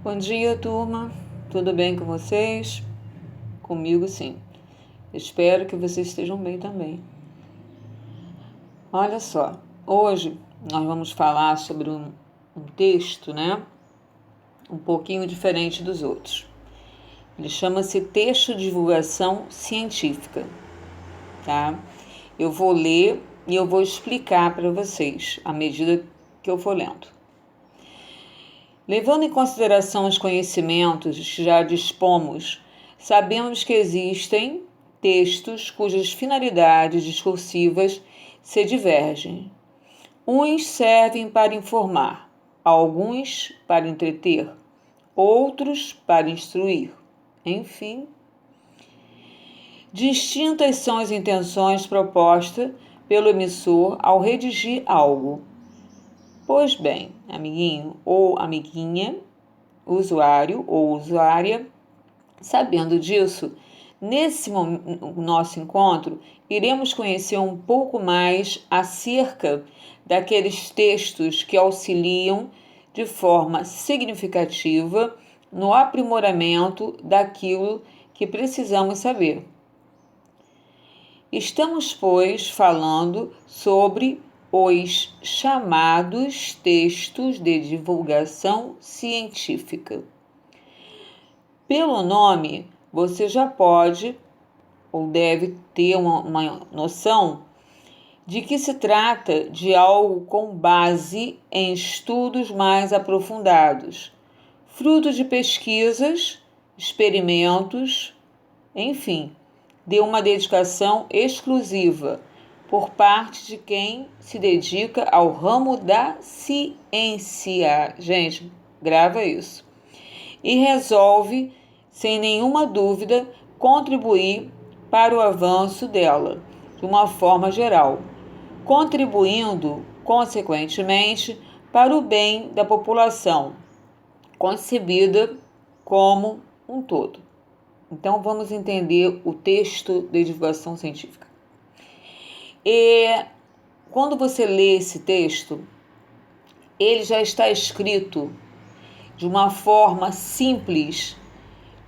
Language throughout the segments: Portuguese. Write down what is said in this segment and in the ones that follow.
Bom dia, turma. Tudo bem com vocês? Comigo, sim. Espero que vocês estejam bem também. Olha só, hoje nós vamos falar sobre um texto, né? Um pouquinho diferente dos outros. Ele chama-se Texto de Divulgação Científica, tá? Eu vou ler e eu vou explicar para vocês à medida que eu for lendo. Levando em consideração os conhecimentos que já dispomos, sabemos que existem textos cujas finalidades discursivas se divergem. Uns servem para informar, alguns para entreter, outros para instruir. Enfim, distintas são as intenções propostas pelo emissor ao redigir algo. Pois bem, amiguinho ou amiguinha, usuário ou usuária, sabendo disso, nesse nosso encontro, iremos conhecer um pouco mais acerca daqueles textos que auxiliam de forma significativa no aprimoramento daquilo que precisamos saber. Estamos, pois, falando sobre os chamados textos de divulgação científica. Pelo nome, você já pode ou deve ter uma noção de que se trata de algo com base em estudos mais aprofundados, fruto de pesquisas, experimentos, enfim, de uma dedicação exclusiva por parte de quem se dedica ao ramo da ciência. Gente, grava isso. E resolve, sem nenhuma dúvida, contribuir para o avanço dela, de uma forma geral, contribuindo, consequentemente, para o bem da população, concebida como um todo. Então, vamos entender o texto de divulgação científica. E quando você lê esse texto, ele já está escrito de uma forma simples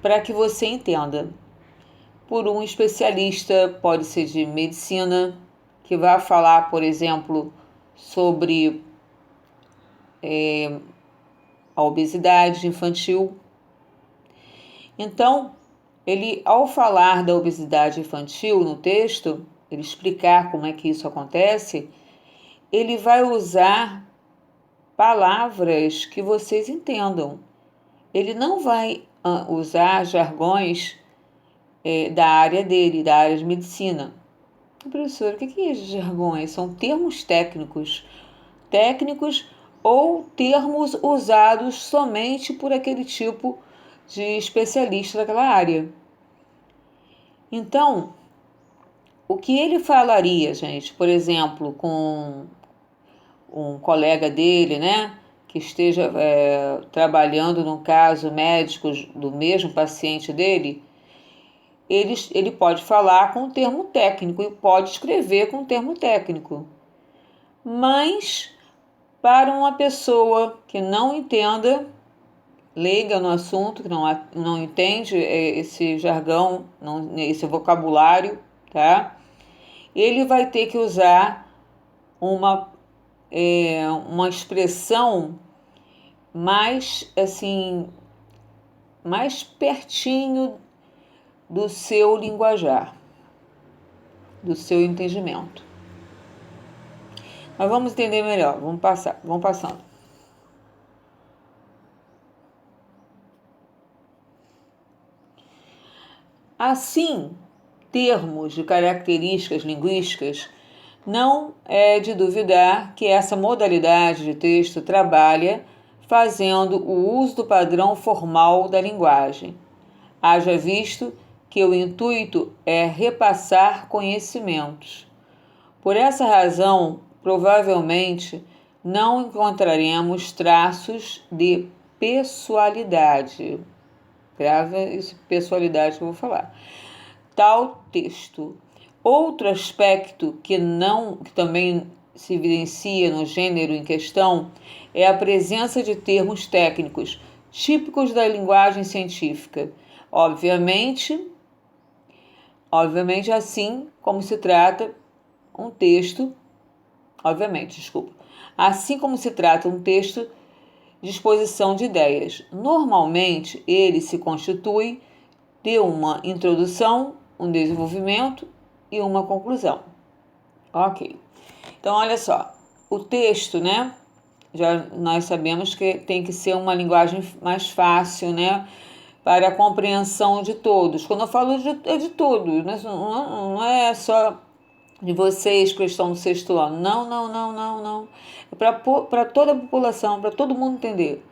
para que você entenda. Por um especialista, pode ser de medicina, que vai falar, por exemplo, sobre a obesidade infantil. Então, ele, ao falar da obesidade infantil no texto, ele explicar como é que isso acontece, ele vai usar palavras que vocês entendam. Ele não vai usar jargões da área dele, da área de medicina. Professor, o que é jargões? São termos técnicos ou termos usados somente por aquele tipo de especialista daquela área. Então, o que ele falaria, gente, por exemplo, com um colega dele, né, que esteja trabalhando no caso médico do mesmo paciente dele, ele pode falar com um termo técnico e pode escrever com um termo técnico. Mas, para uma pessoa que não entenda, leiga no assunto, que não entende esse jargão, esse vocabulário, tá? Ele vai ter que usar uma expressão mais, assim, mais pertinho do seu linguajar, do seu entendimento. Mas vamos entender melhor, vamos passando. Assim, termos de características linguísticas, não é de duvidar que essa modalidade de texto trabalha fazendo o uso do padrão formal da linguagem. Haja visto que o intuito é repassar conhecimentos. Por essa razão, provavelmente, não encontraremos traços de pessoalidade. Grava isso, pessoalidade que eu vou falar. Tal texto. Outro aspecto que também se evidencia no gênero em questão é a presença de termos técnicos, típicos da linguagem científica. Obviamente assim como se trata um texto, assim como se trata um texto de exposição de ideias. Normalmente, ele se constitui de uma introdução, um desenvolvimento e uma conclusão. Ok. Então, olha só, o texto, né? Já nós sabemos que tem que ser uma linguagem mais fácil, né? Para a compreensão de todos. Quando eu falo é de todos, né? Não é só de vocês que estão no sexto ano. Não. É para toda a população, para todo mundo entender.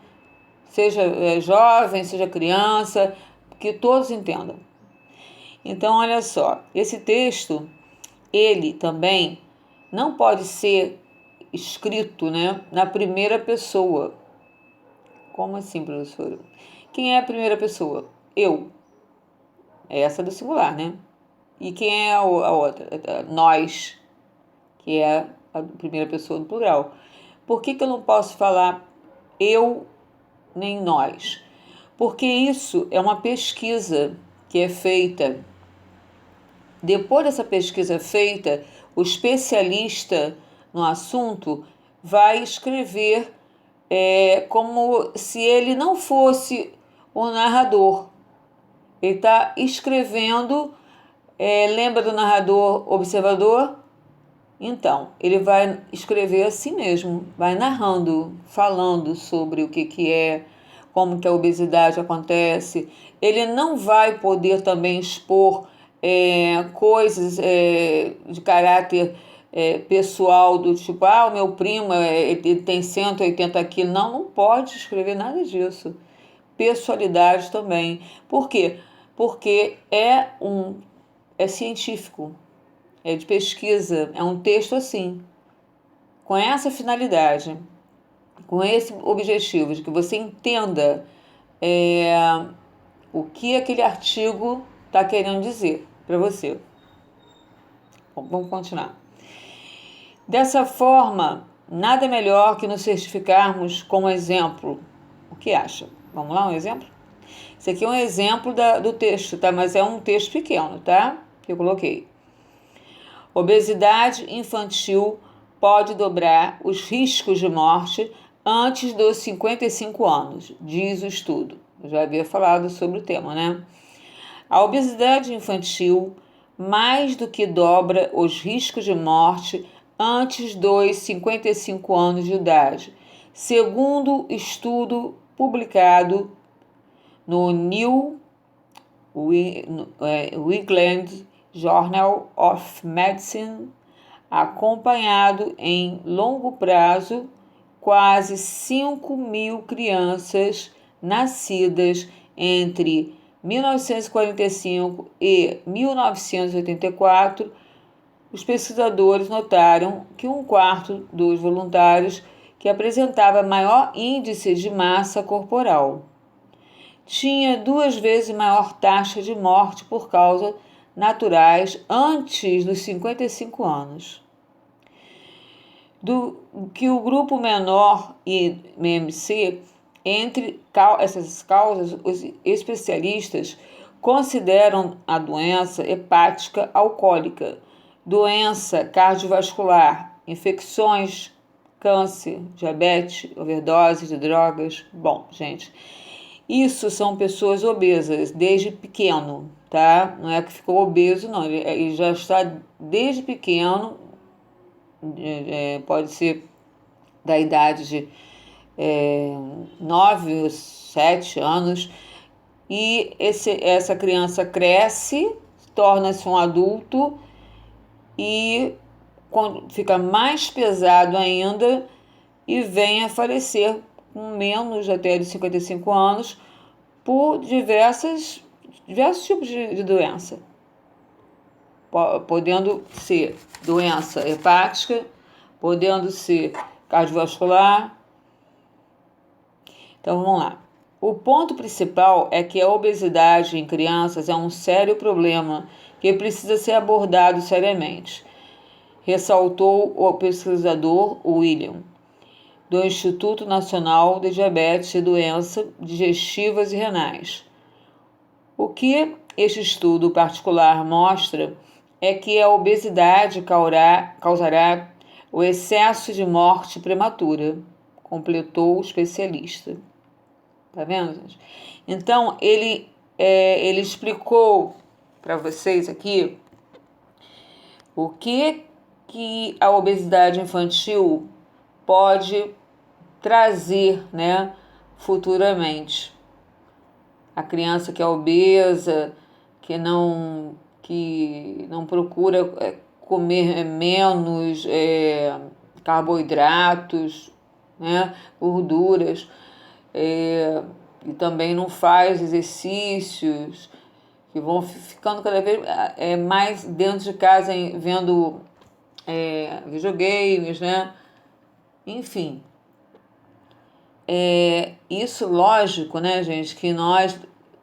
Seja jovem, seja criança, que todos entendam. Então, olha só, esse texto, ele também não pode ser escrito, né, na primeira pessoa. Como assim, professora? Quem é a primeira pessoa? Eu. Essa é do singular, né? E quem é a outra? Nós, que é a primeira pessoa do plural. Por que eu não posso falar eu nem nós? Porque isso é uma pesquisa que é feita. Depois dessa pesquisa feita, o especialista no assunto vai escrever como se ele não fosse o narrador. Ele está escrevendo, lembra do narrador observador? Então, ele vai escrever assim mesmo, vai narrando, falando sobre o que é, como que a obesidade acontece. Ele não vai poder também expor coisas de caráter pessoal, do tipo, o meu primo ele tem 180 quilos. Não pode escrever nada disso. Pessoalidade também. Por quê? Porque é científico, é de pesquisa, é um texto assim, com essa finalidade, com esse objetivo, de que você entenda o que aquele artigo está querendo dizer para você. Bom, vamos continuar. Dessa forma, nada melhor que nos certificarmos com um exemplo. O que acha? Vamos lá, um exemplo? Esse aqui é um exemplo do texto, tá? Mas é um texto pequeno, tá? Que eu coloquei. Obesidade infantil pode dobrar os riscos de morte antes dos 55 anos, diz o estudo. Eu já havia falado sobre o tema, né? A obesidade infantil mais do que dobra os riscos de morte antes dos 55 anos de idade, segundo estudo publicado no New England Journal of Medicine, acompanhado em longo prazo quase 5.000 crianças nascidas entre 1945 e 1984, os pesquisadores notaram que um quarto dos voluntários que apresentava maior índice de massa corporal tinha 2 vezes maior taxa de morte por causas naturais antes dos 55 anos. Do que o grupo menor IMC, entre essas causas, os especialistas consideram a doença hepática alcoólica, doença cardiovascular, infecções, câncer, diabetes, overdose de drogas. Bom, gente, isso são pessoas obesas desde pequeno, tá? Não é que ficou obeso, não. Ele já está desde pequeno, pode ser da idade de 9 ou 7 anos, e essa criança cresce, torna-se um adulto e quando fica mais pesado ainda e vem a falecer com menos até de 55 anos por diversos tipos de doença, podendo ser doença hepática, podendo ser cardiovascular. Então vamos lá. O ponto principal é que a obesidade em crianças é um sério problema que precisa ser abordado seriamente, ressaltou o pesquisador William. do Instituto Nacional de Diabetes e Doenças Digestivas e Renais. O que este estudo particular mostra é que a obesidade causará o excesso de morte prematura, completou o especialista. Tá vendo, gente? Então, ele explicou para vocês aqui o que a obesidade infantil pode trazer, né, futuramente. A criança que é obesa, que não procura comer menos carboidratos, né, gorduras, e também não faz exercícios, que vão ficando cada vez mais dentro de casa, vendo videogames, né? Enfim, isso lógico, né, gente, que nós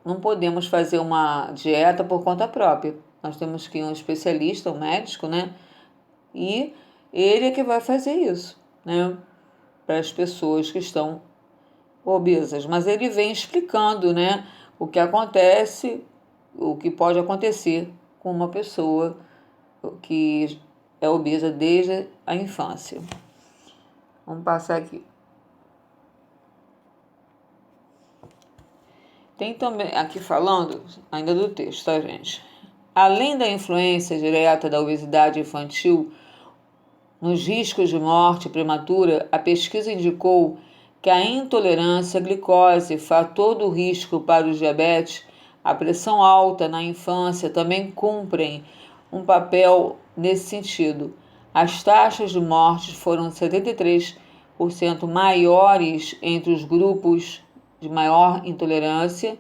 não podemos fazer uma dieta por conta própria. Nós temos que ir a um especialista, um médico, né? E ele é que vai fazer isso, né? Para as pessoas que estão obesas. Mas ele vem explicando, né, o que acontece, o que pode acontecer com uma pessoa que é obesa desde a infância. Vamos passar aqui. Tem também, aqui falando, ainda do texto, tá, gente? Além da influência direta da obesidade infantil nos riscos de morte prematura, a pesquisa indicou que a intolerância à glicose, fator do risco para o diabetes, a pressão alta na infância também cumprem um papel nesse sentido. As taxas de morte foram 73% maiores entre os grupos de maior intolerância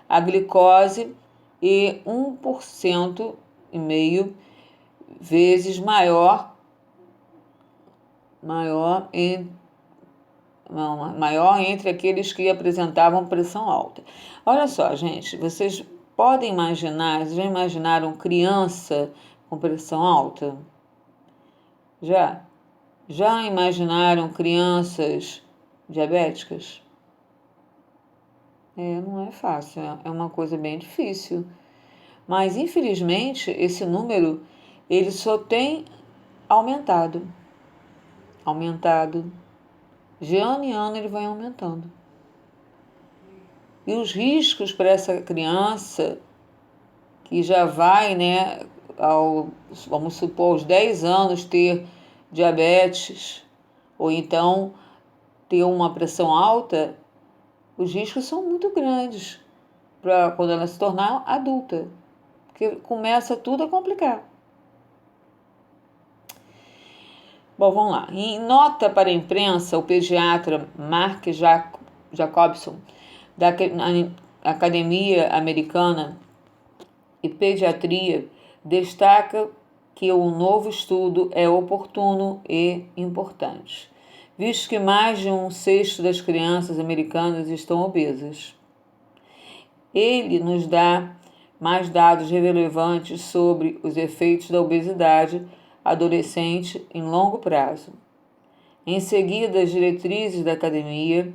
à glicose e 1,5% vezes maior entre aqueles que apresentavam pressão alta. Olha só, gente, vocês podem imaginar, vocês já imaginaram criança com pressão alta? Já? Já imaginaram crianças diabéticas? Não é fácil, é uma coisa bem difícil. Mas, infelizmente, esse número, ele só tem aumentado. De ano em ano ele vai aumentando. E os riscos para essa criança, que já vai, né, vamos supor, aos 10 anos ter diabetes, ou então ter uma pressão alta, os riscos são muito grandes para quando ela se tornar adulta, porque começa tudo a complicar. Bom, vamos lá. Em nota para a imprensa, o pediatra Mark Jacobson, da Academia Americana de Pediatria, destaca que o novo estudo é oportuno e importante, visto que mais de 1/6 das crianças americanas estão obesas. Ele nos dá mais dados relevantes sobre os efeitos da obesidade adolescente em longo prazo. Em seguida, as diretrizes da academia,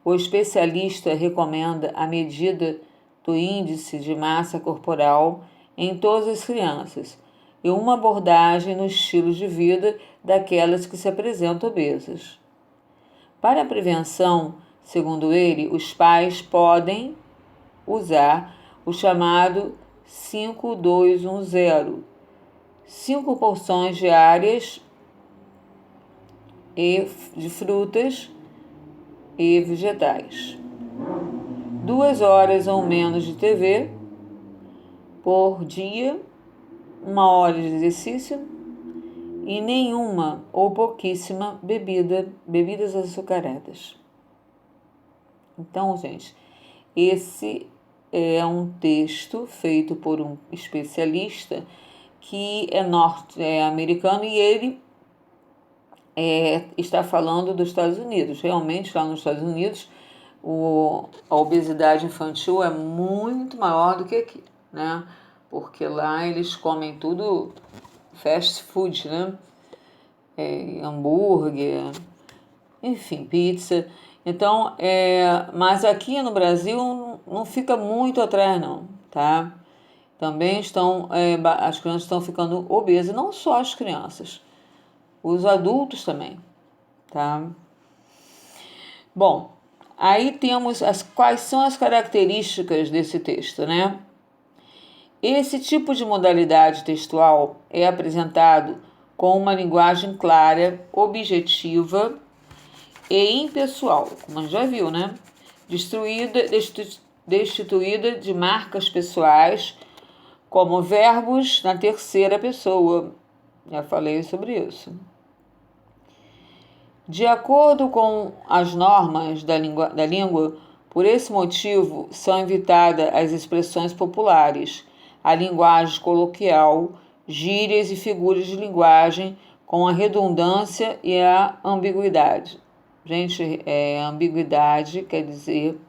o especialista recomenda a medida do índice de massa corporal em todas as crianças e uma abordagem no estilo de vida daquelas que se apresentam obesas. Para a prevenção, segundo ele, os pais podem usar o chamado 5-2-1-0, 5 porções diárias de frutas e vegetais, 2 horas ou menos de TV por dia, 1 hora de exercício e nenhuma ou pouquíssima bebidas açucaradas. Então, gente, esse é um texto feito por um especialista que é norte-americano e ele está falando dos Estados Unidos. Realmente, lá nos Estados Unidos, a obesidade infantil é muito maior do que aqui, né? Porque lá eles comem tudo fast food, né? Hambúrguer, enfim, pizza. Então, mas aqui no Brasil não fica muito atrás não, tá? Também as crianças estão ficando obesas, não só as crianças, os adultos também, tá? Bom, aí temos quais são as características desse texto, né? Esse tipo de modalidade textual é apresentado com uma linguagem clara, objetiva e impessoal, como a gente já viu, né? Destituída de marcas pessoais, como verbos na terceira pessoa. Já falei sobre isso. De acordo com as normas da língua, por esse motivo são evitadas as expressões populares, a linguagem coloquial, gírias e figuras de linguagem com a redundância e a ambiguidade. Gente, ambiguidade quer dizer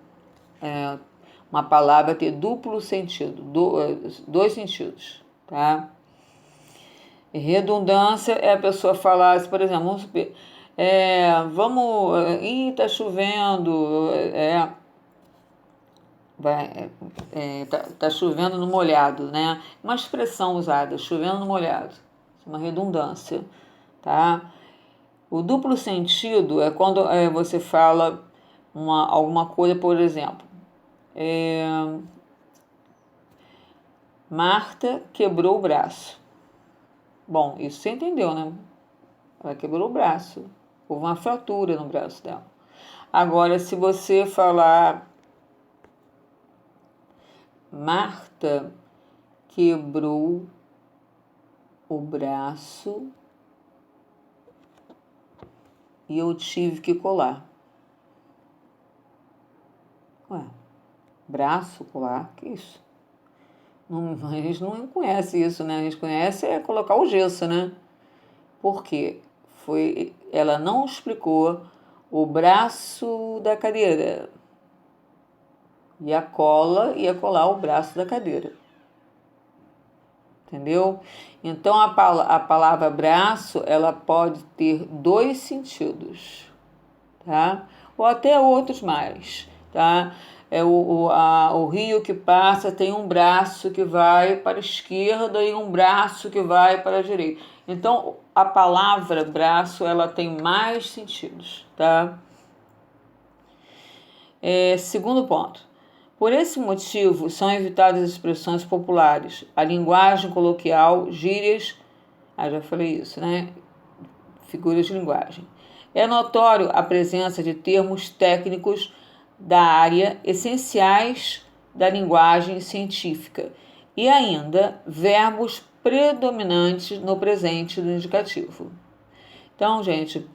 uma palavra ter duplo sentido, dois sentidos, tá? E redundância é a pessoa falar, por exemplo, vamos supor, tá chovendo, tá chovendo no molhado, né? Uma expressão usada, chovendo no molhado, uma redundância, tá? O duplo sentido é quando você fala alguma coisa, por exemplo, Marta quebrou o braço. Bom, isso você entendeu, né? Ela quebrou o braço. Houve uma fratura no braço dela. Agora, se você falar Marta quebrou o braço e eu tive que colar. Ué, braço, colar, que isso? A gente não conhece isso, né? A gente conhece colocar o gesso, né? Por quê? Ela não explicou o braço da cadeira. E a cola ia colar o braço da cadeira. Entendeu? Então, a palavra braço, ela pode ter dois sentidos, tá? Ou até outros mais, tá? O rio que passa tem um braço que vai para a esquerda e um braço que vai para a direita. Então, a palavra braço, ela tem mais sentidos, tá? Segundo ponto. Por esse motivo, são evitadas as expressões populares, a linguagem coloquial, gírias, já falei isso, né? Figuras de linguagem. É notório a presença de termos técnicos da área essenciais da linguagem científica e ainda verbos predominantes no presente do indicativo. Então, gente,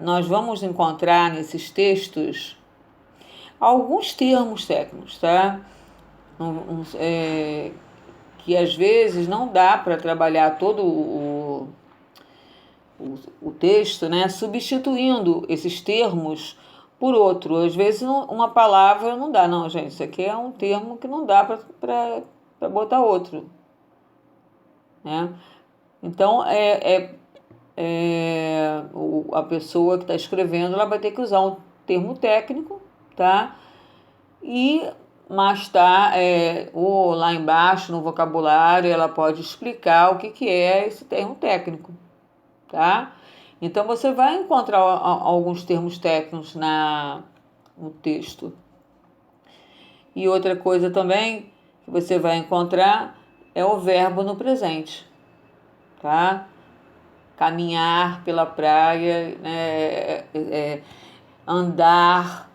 nós vamos encontrar nesses textos alguns termos técnicos, tá? Que às vezes não dá para trabalhar todo o texto, né? Substituindo esses termos por outro. Às vezes uma palavra não dá, não, gente. Isso aqui é um termo que não dá para botar outro, né? Então, a pessoa que está escrevendo, ela vai ter que usar um termo técnico, tá? Mas ou lá embaixo no vocabulário ela pode explicar o que é esse termo técnico, tá? Então você vai encontrar alguns termos técnicos no texto. E outra coisa também que você vai encontrar é o verbo no presente, tá? Caminhar pela praia, né? Andar.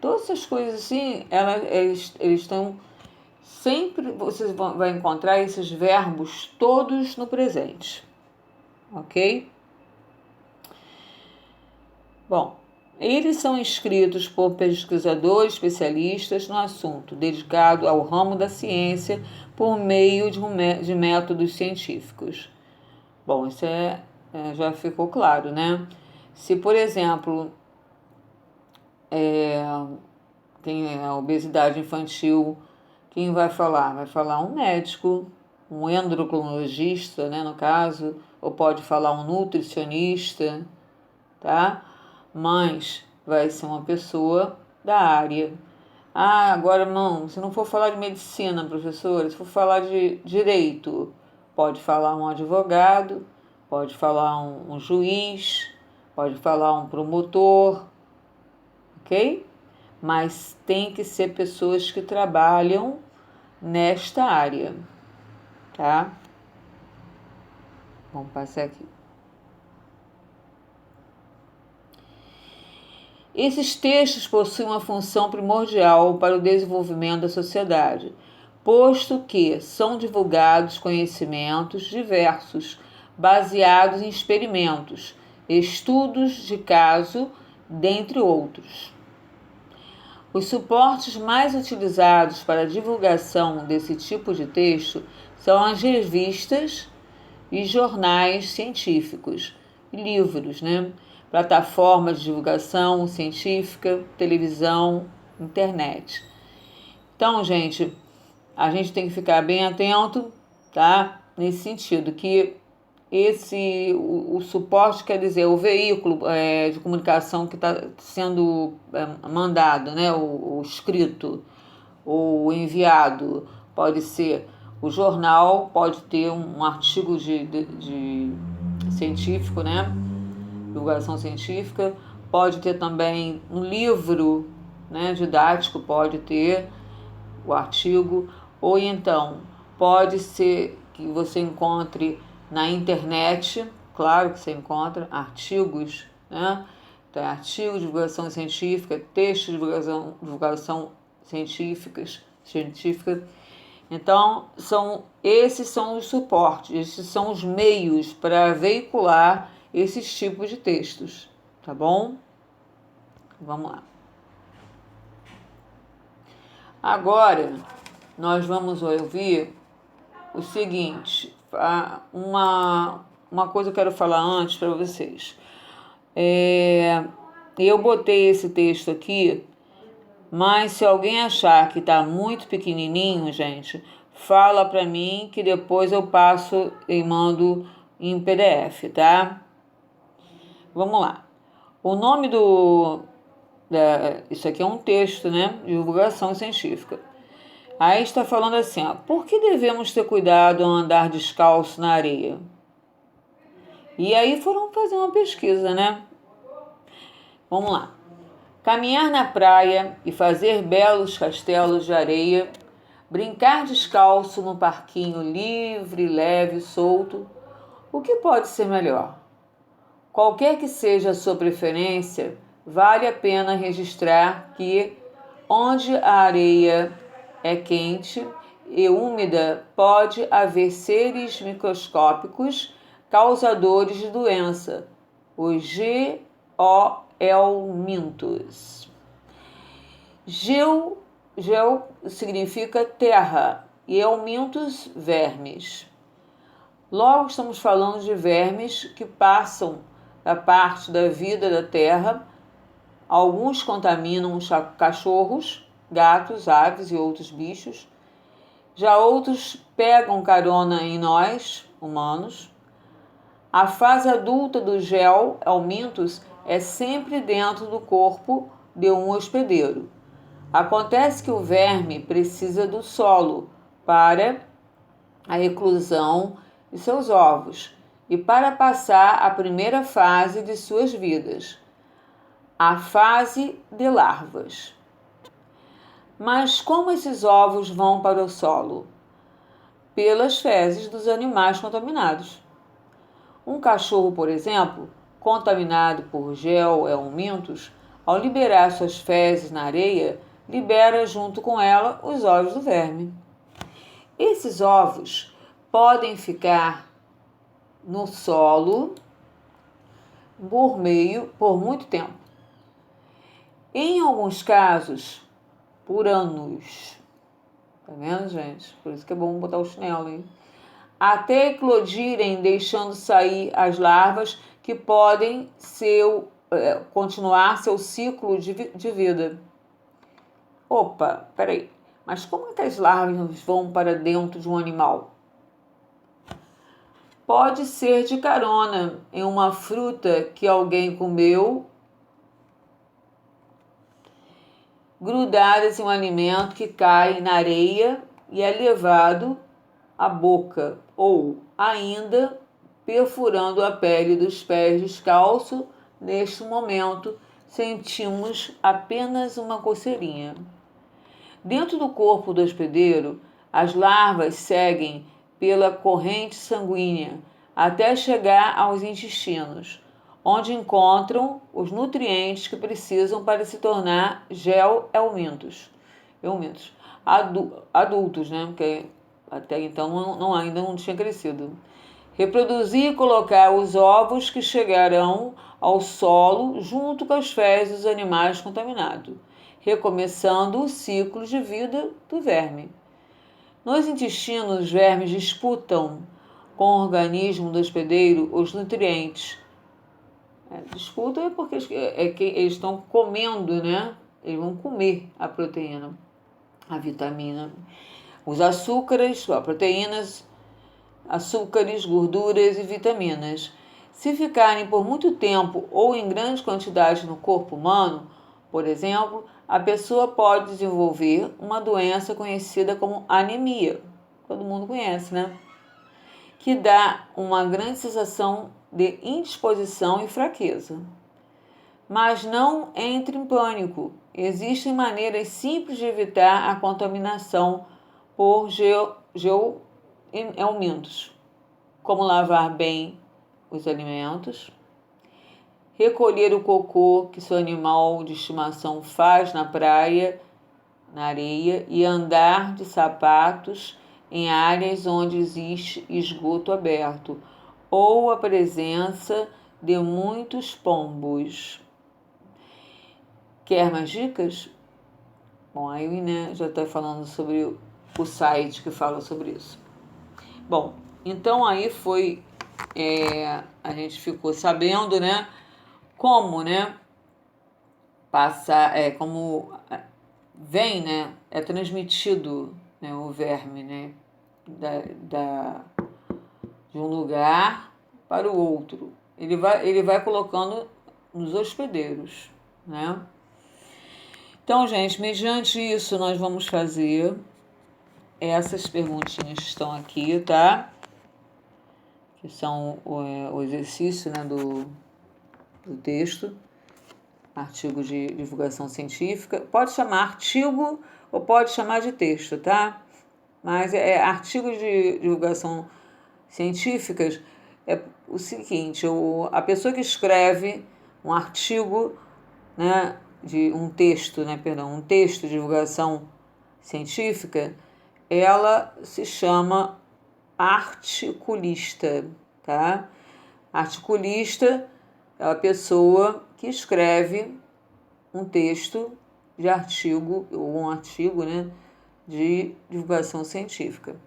Todas essas coisas assim, eles estão sempre, você vai encontrar esses verbos todos no presente, ok? Bom, eles são escritos por pesquisadores especialistas no assunto, dedicado ao ramo da ciência por meio de métodos científicos. Bom, isso já ficou claro, né? Se, por exemplo, tem a obesidade infantil, quem vai falar? Vai falar um médico, um endocrinologista, né, no caso, ou pode falar um nutricionista, tá? Mas vai ser uma pessoa da área. Ah, agora não, se não for falar de medicina, professora, se for falar de direito, pode falar um advogado, pode falar um juiz, pode falar um promotor, ok? Mas tem que ser pessoas que trabalham nesta área, tá? Vamos passar aqui. Esses textos possuem uma função primordial para o desenvolvimento da sociedade, posto que são divulgados conhecimentos diversos, baseados em experimentos, estudos de caso, dentre outros. Os suportes mais utilizados para a divulgação desse tipo de texto são as revistas e jornais científicos, livros, né? Plataformas de divulgação científica, televisão, internet. Então, gente, a gente tem que ficar bem atento, tá? Nesse sentido, que o suporte quer dizer o veículo de comunicação que está sendo mandado, né? O escrito ou enviado, pode ser o jornal, pode ter um artigo de científico, né? Divulgação científica, pode ter também um livro, né, didático, pode ter o artigo, ou então pode ser que você encontre na internet, claro que você encontra artigos, né? Então, artigo de divulgação científica, texto de divulgação científica. Então, esses são os suportes, esses são os meios para veicular esses tipos de textos, tá bom? Vamos lá. Agora, nós vamos ouvir o seguinte, uma coisa eu quero falar antes para vocês. Eu botei esse texto aqui, mas se alguém achar que está muito pequenininho, gente, fala para mim que depois eu passo e mando em PDF, tá? Vamos lá. O nome isso aqui é um texto, né? Divulgação científica. Aí está falando assim, ó, por que devemos ter cuidado ao andar descalço na areia? E aí foram fazer uma pesquisa, né? Vamos lá. Caminhar na praia e fazer belos castelos de areia, brincar descalço no parquinho livre, leve, solto, o que pode ser melhor? Qualquer que seja a sua preferência, vale a pena registrar que, onde a areia é quente e úmida, pode haver seres microscópicos causadores de doença, os geoelmintos. Geo significa terra e elmintos, vermes. Logo estamos falando de vermes que passam da parte da vida da terra. Alguns contaminam os cachorros, gatos, aves e outros bichos. Já outros pegam carona em nós, humanos. A fase adulta do geoelmintos é sempre dentro do corpo de um hospedeiro. Acontece que o verme precisa do solo para a eclosão de seus ovos e para passar a primeira fase de suas vidas, a fase de larvas. Mas como esses ovos vão para o solo? Pelas fezes dos animais contaminados. Um cachorro, por exemplo, contaminado por geoelmintos, ao liberar suas fezes na areia, libera junto com ela os ovos do verme. Esses ovos podem ficar no solo por muito tempo. Em alguns casos, por anos. Tá vendo, gente? Por isso que é bom botar o chinelo, hein? Até eclodirem, deixando sair as larvas que podem continuar seu ciclo de vida. Opa, peraí. Mas como é que as larvas vão para dentro de um animal? pode ser de carona em uma fruta que alguém comeu, grudadas em um alimento que cai na areia e é levado à boca, ou ainda perfurando a pele dos pés descalço. Neste momento, sentimos apenas uma coceirinha. Dentro do corpo do hospedeiro, as larvas seguem pela corrente sanguínea até chegar aos intestinos, onde encontram os nutrientes que precisam para se tornar gel-eumintos. Adultos, né? Porque até então ainda não tinha crescido. Reproduzir e colocar os ovos que chegarão ao solo junto com as fezes dos animais contaminados, recomeçando o ciclo de vida do verme. Nos intestinos, os vermes disputam com o organismo do hospedeiro os nutrientes. Disputam é porque eles estão comendo, né? Eles vão comer a proteína, a vitamina, os açúcares, proteínas, açúcares, gorduras e vitaminas. Se ficarem por muito tempo ou em grande quantidade no corpo humano, por exemplo, a pessoa pode desenvolver uma doença conhecida como anemia. Todo mundo conhece, né? Que dá uma grande sensação de indisposição e fraqueza. Mas não entre em pânico. Existem maneiras simples de evitar a contaminação por gel-eumintos, como lavar bem os alimentos, recolher o cocô que seu animal de estimação faz na praia, na areia, e andar de sapatos em áreas onde existe esgoto aberto ou a presença de muitos pombos. Quer mais dicas? Bom, aí, né, já está falando sobre o site que fala sobre isso. Bom, então aí foi, a gente ficou sabendo, né, como, né, passar, como vem, né, é transmitido, né, o verme, né, de um lugar para o outro. Ele vai colocando nos hospedeiros, né? Então, gente, mediante isso, nós vamos fazer essas perguntinhas que estão aqui, tá? Que são o exercício, né, do texto, artigo de divulgação científica. Pode chamar artigo ou pode chamar de texto, tá? Mas artigo de divulgação científicas é o seguinte: a pessoa que escreve um artigo, né, um texto de divulgação científica, ela se chama articulista, tá? Articulista é a pessoa que escreve um texto de artigo, ou um artigo, né, de divulgação científica.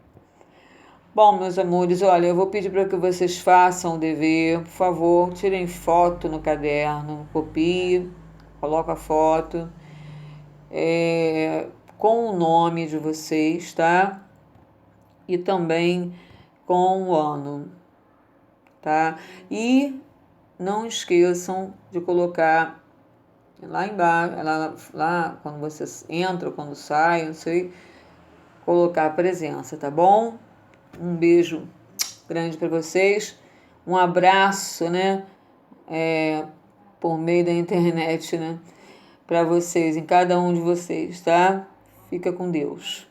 Bom, meus amores, olha, eu vou pedir para que vocês façam o dever, por favor, tirem foto no caderno, copie, coloca a foto, com o nome de vocês, tá? E também com o ano, tá? E não esqueçam de colocar lá embaixo, lá quando vocês entram, quando saem, não sei, colocar a presença, tá bom? Um beijo grande para vocês, um abraço, né? Por meio da internet, né? Para vocês, em cada um de vocês, tá? Fica com Deus.